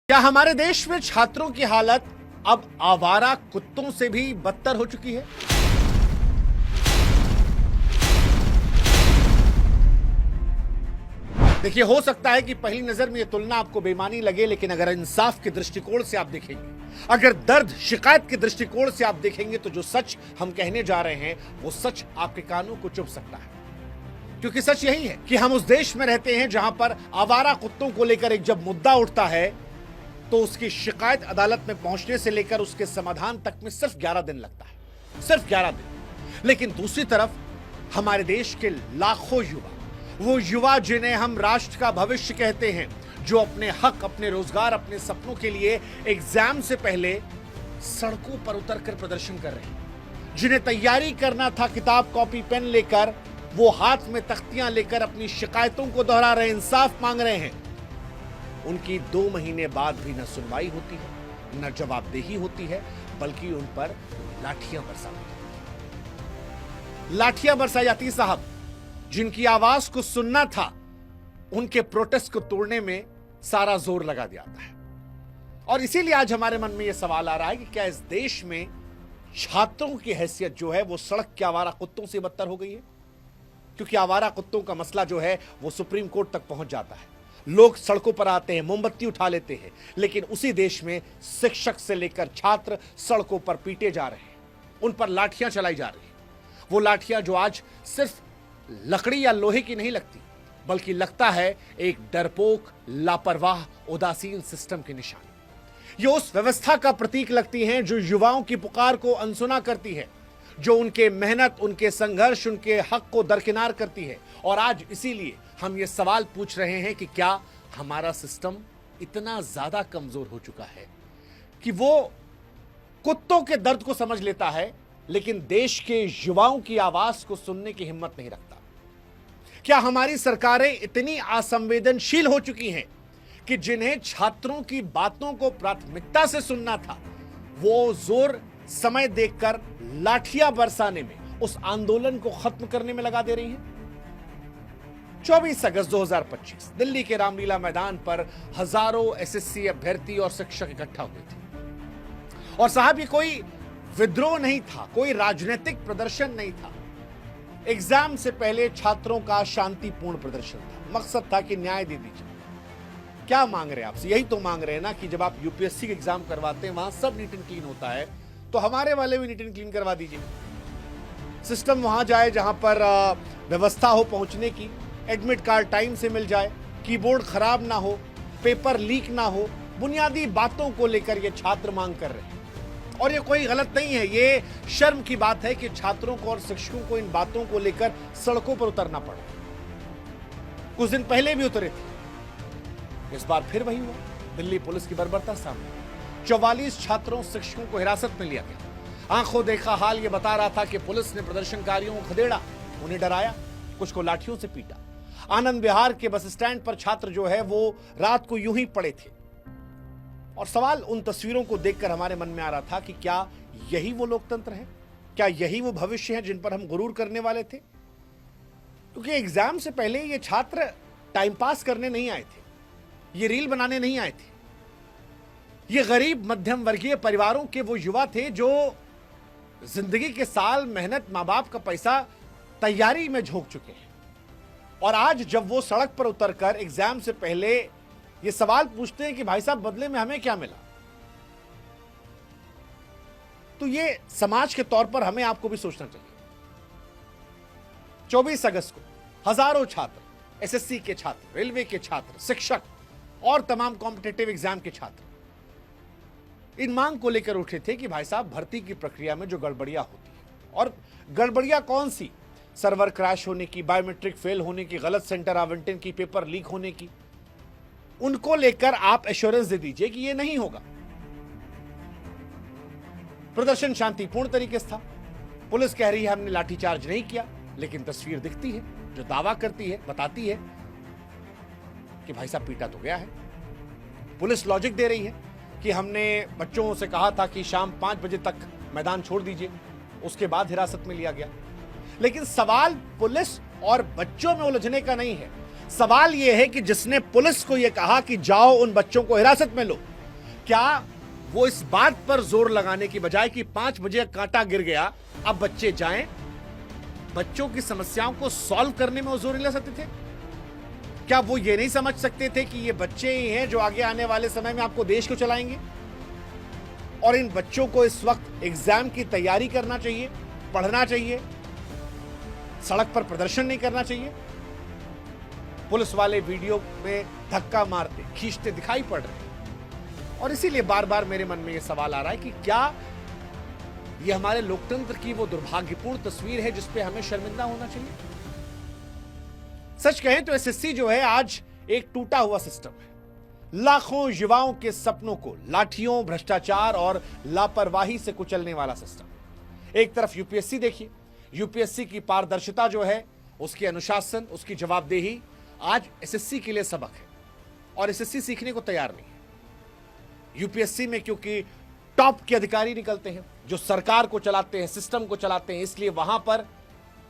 क्या हमारे देश में छात्रों की हालत अब आवारा कुत्तों से भी बदतर हो चुकी है? देखिए, हो सकता है कि पहली नजर में यह तुलना आपको बेईमानी लगे, लेकिन अगर इंसाफ के दृष्टिकोण से आप देखेंगे, अगर दर्द शिकायत के दृष्टिकोण से आप देखेंगे, तो जो सच हम कहने जा रहे हैं वो सच आपके कानों को चुभ सकता है। क्योंकि सच यही है कि हम उस देश में रहते हैं जहां पर आवारा कुत्तों को लेकर एक जब मुद्दा उठता है तो उसकी शिकायत अदालत में पहुंचने से लेकर उसके समाधान तक में सिर्फ 11 दिन लगता है, सिर्फ 11 दिन। लेकिन दूसरी तरफ हमारे देश के लाखों युवा, वो युवा जिन्हें हम राष्ट्र का भविष्य कहते हैं, जो अपने हक, अपने रोजगार, अपने सपनों के लिए एग्जाम से पहले सड़कों पर उतरकर प्रदर्शन कर रहे हैं, जिन्हें तैयारी करना था किताब कॉपी पेन लेकर, वो हाथ में तख्तियां लेकर अपनी शिकायतों को दोहरा रहे, इंसाफ मांग रहे हैं। उनकी 2 महीने बाद भी न सुनवाई होती है, न जवाबदेही होती है, बल्कि उन पर लाठियां बरसाई जाती, लाठियां बरसाई जाती। साहब, जिनकी आवाज को सुनना था, उनके प्रोटेस्ट को तोड़ने में सारा जोर लगा दिया जाता है। और इसीलिए आज हमारे मन में यह सवाल आ रहा है कि क्या इस देश में छात्रों की हैसियत जो है वो सड़क के आवारा कुत्तों से बदतर हो गई है? क्योंकि आवारा कुत्तों का मसला जो है वो सुप्रीम कोर्ट तक पहुंच जाता है, लोग सड़कों पर आते हैं, मोमबत्ती उठा लेते हैं, लेकिन उसी देश में शिक्षक से लेकर छात्र सड़कों पर पीटे जा रहे हैं, उन पर लाठियां चलाई जा रही हैं। वो लाठियां जो आज सिर्फ लकड़ी या लोहे की नहीं लगती, बल्कि लगता है एक डरपोक, लापरवाह, उदासीन सिस्टम की निशानी। ये उस व्यवस्था का प्रतीक लगती हैं जो युवाओं की पुकार को अनसुना करती है, जो उनके मेहनत, उनके संघर्ष, उनके हक को दरकिनार करती है। और आज इसीलिए हम ये सवाल पूछ रहे हैं कि क्या हमारा सिस्टम इतना ज्यादा कमजोर हो चुका है कि वो कुत्तों के दर्द को समझ लेता है, लेकिन देश के युवाओं की आवाज को सुनने की हिम्मत नहीं रखता? क्या हमारी सरकारें इतनी असंवेदनशील हो चुकी हैं कि जिन्हें छात्रों की बातों को प्राथमिकता से सुनना था, वो जोर समय देखकर लाठियां बरसाने में, उस आंदोलन को खत्म करने में लगा दे रही हैं? 24 अगस्त 2025 दिल्ली के रामलीला मैदान पर हजारों एसएससी अभ्यर्थी और शिक्षक इकट्ठा हुए थे। और साहब, ये कोई विद्रोह नहीं था, कोई राजनीतिक प्रदर्शन नहीं था। एग्जाम से पहले छात्रों का शांतिपूर्ण प्रदर्शन था। मकसद था कि न्याय दे दीजिए। क्या मांग रहे हैं आपसे? यही तो मांग रहे हैं ना कि जब आप यूपीएससी के एग्जाम करवाते हैं, वहां सब नीट एंड क्लीन होता है, तो हमारे वाले भी नीट एंड क्लीन करवा दीजिए। सिस्टम वहां जाए जहां पर व्यवस्था हो पहुंचने की, एडमिट कार्ड टाइम से मिल जाए, कीबोर्ड खराब ना हो, पेपर लीक ना हो। बुनियादी बातों को लेकर ये छात्र मांग कर रहे हैं। और ये कोई गलत नहीं है, ये शर्म की बात है कि छात्रों को और शिक्षकों को इन बातों को लेकर सड़कों पर उतरना पड़ा। कुछ दिन पहले भी उतरे थे, इस बार फिर वही हुआ। दिल्ली पुलिस की बर्बरता सामने। 44 छात्रों, शिक्षकों को हिरासत में लिया गया। आंखों देखा हाल ये बता रहा था कि पुलिस ने प्रदर्शनकारियों को खदेड़ा, उन्हें डराया, कुछ को लाठियों से पीटा। आनंद विहार के बस स्टैंड पर छात्र जो है वो रात को यूं ही पड़े थे। और सवाल उन तस्वीरों को देखकर हमारे मन में आ रहा था कि क्या यही वो लोकतंत्र है? क्या यही वो भविष्य है जिन पर हम गुरूर करने वाले थे? क्योंकि एग्जाम से पहले ये छात्र टाइम पास करने नहीं आए थे, ये रील बनाने नहीं आए थे। ये गरीब मध्यम वर्गीय परिवारों के वो युवा थे जो जिंदगी के साल मेहनत, मां बाप का पैसा तैयारी में झोंक चुके हैं। और आज जब वो सड़क पर उतरकर एग्जाम से पहले ये सवाल पूछते हैं कि भाई साहब, बदले में हमें क्या मिला, तो ये समाज के तौर पर हमें आपको भी सोचना चाहिए। 24 अगस्त को हजारों छात्र, एसएससी के छात्र, रेलवे के छात्र, शिक्षक और तमाम कॉम्पिटिटिव एग्जाम के छात्र इन मांग को लेकर उठे थे कि भाई साहब, भर्ती की प्रक्रिया में जो गड़बड़ियां होती है, और गड़बड़ियां कौन सी? सर्वर क्रैश होने की, बायोमेट्रिक फेल होने की, गलत सेंटर आवंटन की, पेपर लीक होने की, उनको लेकर आप एश्योरेंस दे दीजिए कि ये नहीं होगा। प्रदर्शन शांतिपूर्ण तरीके से था। पुलिस कह रही है हमने लाठीचार्ज नहीं किया, लेकिन तस्वीर दिखती है जो दावा करती है, बताती है कि भाई साहब पीटा तो गया है। पुलिस लॉजिक दे रही है कि हमने बच्चों से कहा था कि शाम 5 बजे तक मैदान छोड़ दीजिए, उसके बाद हिरासत में लिया गया। लेकिन सवाल पुलिस और बच्चों में उलझने का नहीं है, सवाल यह है कि जिसने पुलिस को यह कहा कि जाओ उन बच्चों को हिरासत में लो, क्या वो इस बात पर जोर लगाने की बजाय कि 5 बजे कांटा गिर गया, अब बच्चे जाएं, बच्चों की समस्याओं को सॉल्व करने में वो जोर नहीं लगा सकते थे? क्या वो ये नहीं समझ सकते थे कि ये बच्चे ही हैं जो आगे आने वाले समय में आपको देश को चलाएंगे? और इन बच्चों को इस वक्त एग्जाम की तैयारी करना चाहिए, पढ़ना चाहिए, सड़क पर प्रदर्शन नहीं करना चाहिए। पुलिस वाले वीडियो में धक्का मारते, खींचते दिखाई पड़ रहे हैं। और इसीलिए बार बार मेरे मन में यह सवाल आ रहा है कि क्या यह हमारे लोकतंत्र की वो दुर्भाग्यपूर्ण तस्वीर है जिस पे हमें शर्मिंदा होना चाहिए? सच कहें तो एसएससी जो है आज एक टूटा हुआ सिस्टम है। लाखों युवाओं के सपनों को लाठियों, भ्रष्टाचार और लापरवाही से कुचलने वाला सिस्टम। एक तरफ यूपीएससी देखिए, यूपीएससी की पारदर्शिता जो है, उसकी अनुशासन, उसकी जवाबदेही आज एसएससी के लिए सबक है और एसएससी सीखने को तैयार नहीं है। यूपीएससी में क्योंकि टॉप के अधिकारी निकलते हैं जो सरकार को चलाते हैं, सिस्टम को चलाते हैं, इसलिए वहां पर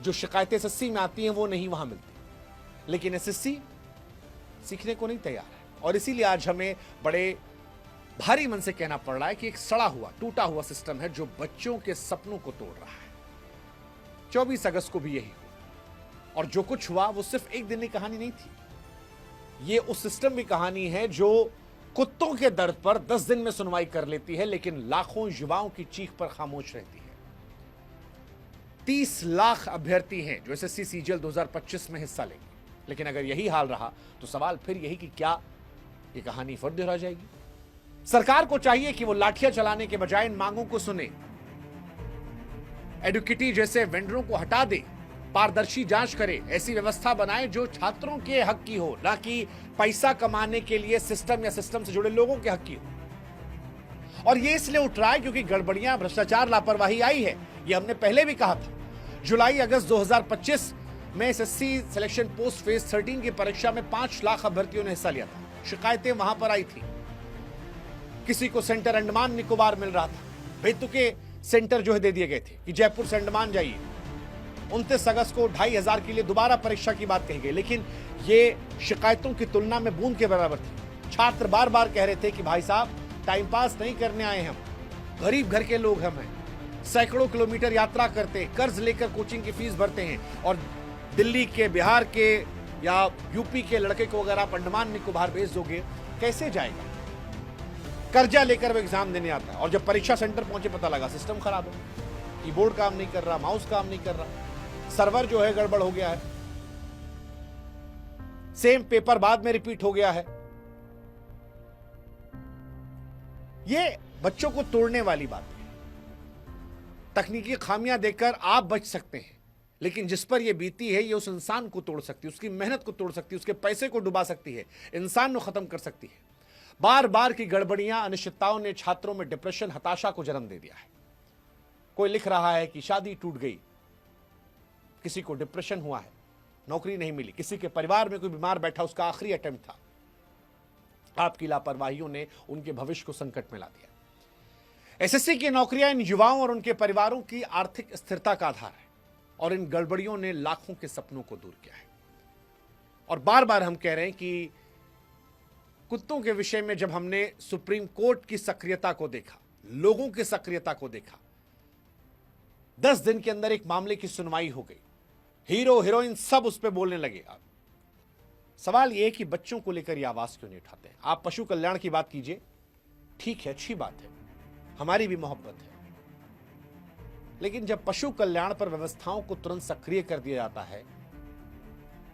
जो शिकायतें एसएससी में आती हैं वो नहीं वहां मिलती। लेकिन एसएससी सीखने को नहीं तैयार है और इसीलिए आज हमें बड़े भारी मन से कहना पड़ रहा है कि एक सड़ा हुआ, टूटा हुआ सिस्टम है जो बच्चों के सपनों को तोड़ रहा है। 24 अगस्त को भी यही हुआ और जो कुछ हुआ वो सिर्फ एक दिन की कहानी नहीं थी। ये उस सिस्टम की कहानी है जो कुत्तों के दर्द पर 10 दिन में सुनवाई कर लेती है, लेकिन लाखों युवाओं की चीख पर खामोश रहती है। 30 लाख अभ्यर्थी हैं जो एसएससी सीजीएल 2025 में हिस्सा लेंगे, लेकिन अगर यही हाल रहा तो सवाल फिर यही कि क्या ये कहानी फिर दोहरा जाएगी? सरकार को चाहिए कि वो लाठियां चलाने के बजाय इन मांगों को सुने, एडुकेटी जैसे वेंडरों को हटा दे, पारदर्शी जांच करे, ऐसी व्यवस्था बनाए जो छात्रों के हक की हो, ना कि पैसा कमाने के लिए सिस्टम या सिस्टम से जुड़े लोगों के हक की हो। और ये इसलिए उठ रहा है क्योंकि गड़बड़ियां, भ्रष्टाचार, लापरवाही आई है। ये हमने पहले भी कहा था। जुलाई अगस्त 2025 में एसएससी सिलेक्शन पोस्ट फेज 13 की परीक्षा में 5 लाख अभ्यर्थियों ने हिस्सा लिया था। शिकायतें वहां पर आई थी। किसी को सेंटर अंडमान निकोबार मिल रहा था, बेतुके सेंटर जो है दे दिए गए थे कि जयपुर से अंडमान जाइए। 29 अगस्त को 2500 के लिए दोबारा परीक्षा की बात कही गई, लेकिन ये शिकायतों की तुलना में बूंद के बराबर थी। छात्र बार बार कह रहे थे कि भाई साहब, टाइम पास नहीं करने आए हम, गरीब घर के लोग हम हैं, सैकड़ों किलोमीटर यात्रा करते, कर्ज लेकर कोचिंग की फीस भरते हैं और दिल्ली के, बिहार के या यूपी के लड़के को अगर आप अंडमान निकोबार भेज दोगे कैसे जाएगा? कर्जा लेकर वो एग्जाम देने आता है और जब परीक्षा सेंटर पहुंचे पता लगा सिस्टम खराब है, कीबोर्ड काम नहीं कर रहा, माउस काम नहीं कर रहा, सर्वर जो है गड़बड़ हो गया है, सेम पेपर बाद में रिपीट हो गया है। ये बच्चों को तोड़ने वाली बात है। तकनीकी खामियां देकर आप बच सकते हैं, लेकिन जिस पर यह बीती है ये उस इंसान को तोड़ सकती है, उसकी मेहनत को तोड़ सकती है, उसके पैसे को डुबा सकती है, इंसान को खत्म कर सकती है। बार बार की गड़बड़ियां, अनिश्चितताओं ने छात्रों में डिप्रेशन, हताशा को जन्म दे दिया है। कोई लिख रहा है कि शादी टूट गई, किसी को डिप्रेशन हुआ है, नौकरी नहीं मिली, किसी के परिवार में कोई बीमार बैठा, उसका आखिरी अटेम्प्ट था। आपकी लापरवाहियों ने उनके भविष्य को संकट में ला दिया। एसएससी की नौकरियां इन युवाओं और उनके परिवारों की आर्थिक स्थिरता का आधार है और इन गड़बड़ियों ने लाखों के सपनों को दूर किया है। और बार बार हम कह रहे हैं कि कुत्तों के विषय में जब हमने सुप्रीम कोर्ट की सक्रियता को देखा, लोगों की सक्रियता को देखा, 10 दिन के अंदर एक मामले की सुनवाई हो गई, हीरो हीरोइन सब उस पर बोलने लगे। सवाल यह है कि बच्चों को लेकर यह आवाज क्यों नहीं उठाते हैं? आप पशु कल्याण की बात कीजिए, ठीक है, अच्छी बात है, हमारी भी मोहब्बत है, लेकिन जब पशु कल्याण पर व्यवस्थाओं को तुरंत सक्रिय कर दिया जाता है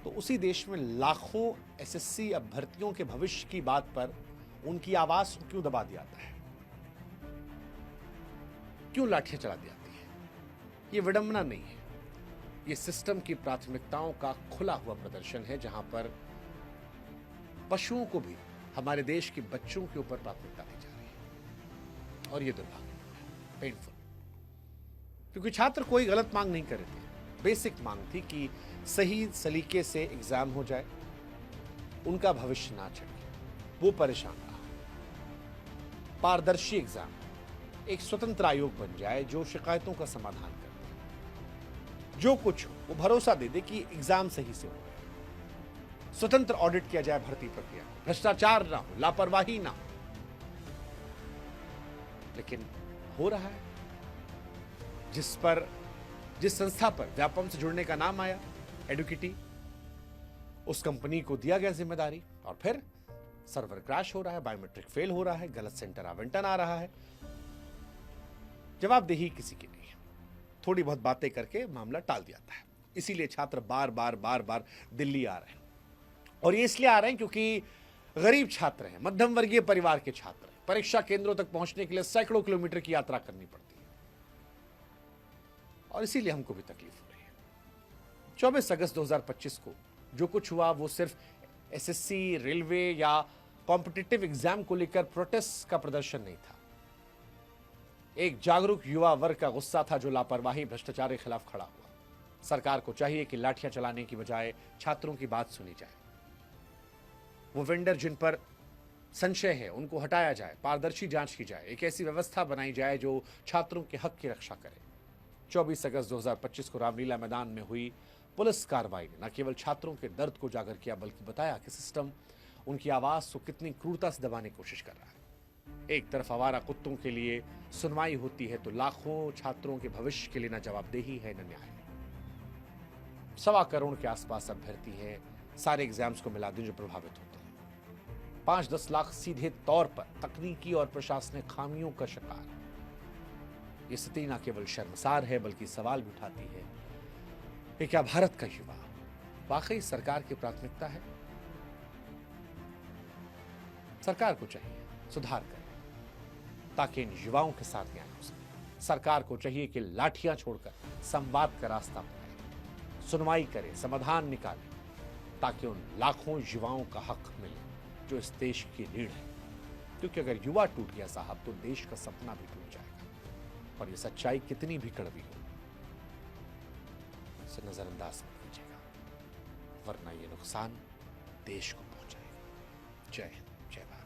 तो उसी देश में लाखों एसएससी अभ्यर्थियों के भविष्य की बात पर उनकी आवाज को क्यों दबा दिया जाता है? क्यों लाठियां चला दी जाती है? यह विडंबना नहीं है, यह सिस्टम की प्राथमिकताओं का खुला हुआ प्रदर्शन है, जहां पर पशुओं को भी हमारे देश के बच्चों के ऊपर प्राथमिकता दी जा रही है। और यह दुर्भाग्यपूर्ण है, पेनफुल, क्योंकि छात्र कोई गलत मांग नहीं कर रहे थे। बेसिक मांग थी कि सही सलीके से एग्जाम हो जाए, उनका भविष्य ना चढ़े, वो परेशान रहा। पारदर्शी एग्जाम, एक स्वतंत्र आयोग बन जाए जो शिकायतों का समाधान कर दे, जो कुछ हो वो भरोसा दे दे कि एग्जाम सही से हो, स्वतंत्र ऑडिट किया जाए भर्ती प्रक्रिया, भ्रष्टाचार ना हो, लापरवाही ना हो, लेकिन हो रहा है। जिस संस्था पर व्यापम से जुड़ने का नाम आया, एडुकिटी, उस कंपनी को दिया गया जिम्मेदारी और फिर सर्वर क्रैश हो रहा है, बायोमेट्रिक फेल हो रहा है, गलत सेंटर आवंटन आ रहा है। जवाबदेही किसी की नहीं है, थोड़ी बहुत बातें करके मामला टाल दिया जाता है। इसीलिए छात्र बार बार दिल्ली आ रहे हैं, और ये इसलिए आ रहे हैं क्योंकि गरीब छात्र हैं, मध्यम वर्गीय परिवार के छात्र हैं। परीक्षा केंद्रों तक पहुंचने के लिए सैकड़ों किलोमीटर की यात्रा करनी पड़ती है, और इसीलिए हमको भी तकलीफ हो रही है। 24 अगस्त 2025 को जो कुछ हुआ वो सिर्फ एसएससी, रेलवे या कॉम्पिटिटिव एग्जाम को लेकर प्रोटेस्ट का प्रदर्शन नहीं था। एक जागरूक युवा वर्ग का गुस्सा था जो लापरवाही, भ्रष्टाचार के खिलाफ खड़ा हुआ। सरकार को चाहिए कि लाठियां चलाने की बजाय छात्रों की बात सुनी जाए। वो वेंडर जिन पर संशय है उनको हटाया जाए, पारदर्शी जांच की जाए, एक ऐसी व्यवस्था बनाई जाए जो छात्रों के हक की रक्षा करे। 24 अगस्त 2025 को रामलीला मैदान में हुई पुलिस कार्रवाई ने न केवल छात्रों के दर्द को उजागर किया, बल्कि बताया कि सिस्टम उनकी आवाज को कितनी क्रूरता से दबाने की कोशिश कर रहा है। एक तरफ आवारा कुत्तों के लिए सुनवाई होती है तो लाखों छात्रों के भविष्य के लिए न जवाबदेही है न न्याय। 1.25 करोड़ के आसपास अभ्यर्थी हैं, सारे एग्जाम्स को मिला दें जो प्रभावित होते हैं। 5-10 लाख सीधे तौर पर तकनीकी और प्रशासनिक खामियों का शिकार। ये स्थिति न केवल शर्मसार है बल्कि सवाल भी उठाती है कि क्या भारत का युवा वाकई सरकार की प्राथमिकता है? सरकार को चाहिए सुधार करे ताकि इन युवाओं के साथ न्याय हो सके। सरकार को चाहिए कि लाठियां छोड़कर संवाद का रास्ता अपनाए, सुनवाई करे, समाधान निकाले, ताकि उन लाखों युवाओं का हक मिले जो इस देश की रीढ़ है। क्योंकि अगर युवा टूट गया साहब तो देश का सपना भी टूट जाएगा, और ये सच्चाई कितनी भी कड़वी हो इसे नजरअंदाज मत कीजिएगा, वरना ये नुकसान देश को पहुंचाएगा। जय हिंद, जय भारत।